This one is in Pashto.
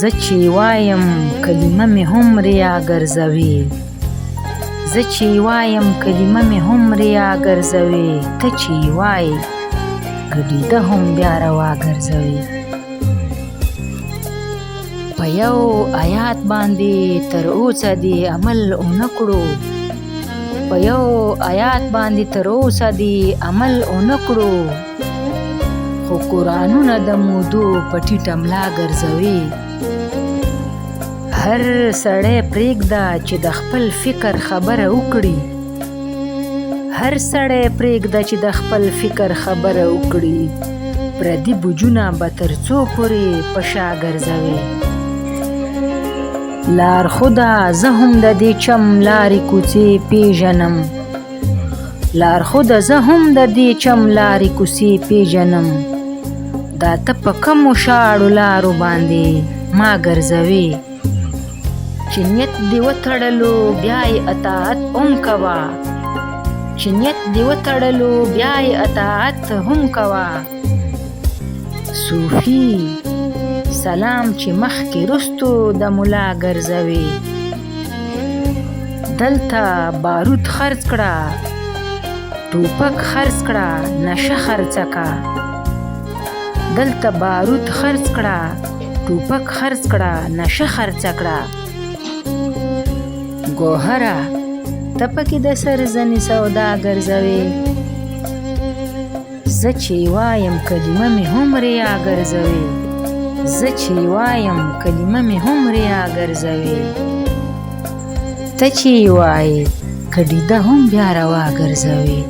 زه چې وایم کلمه مې هم ریا ګرځوي، زه چې وایم کلمه مې هم ریا ګرځوي، ته چې وایې ګډېده هم بیا روا ګرځوي. په یو آیات باندې تر اوسه دې عمل ونه کړو، په یو آیات باندې تر اوسه دې عمل ونه کړو، خو قرآنونه د مودو په ټیټه ملا ګرځوي. هر سړی پرېږده چې د خپل فکر خبره وکړي، هر سړی پرېږده چې د خپل فکر خبره وکړي، پردي بوجونه به تر څو پورې په شا ګرځوي. لارښوده زه هم د دې چم لارې کوڅې پیژنم، لارښوده زه هم د دې چم لارې کوڅې پیژنم، دا ته په کومو شاړو لارو باندې ما ګرځوي. چې نیت دې وتړلو بیا یې اطاعت هم کوه، چې نیت دې وتړلو بیا یې اطاعت هم کوه. صوفي سلام چې مخکې رستو د ملا ګرځوي، دلته بارود خرڅ کړه ټوپک خرڅ کړه نشه خرڅه که، دلته بارود خرڅ کړه ټوپک خرڅ کړه نشه خرڅه کړه. ګوهره ته پکې د سر زنې سودا ګرځوې، زه چې وایم کلمه مې هم ریا ګرځوي، زه چې وایم کلمه مې هم ریا ګرځوي، ته چې وایې ګډېده هم بیا روا ګرځوي.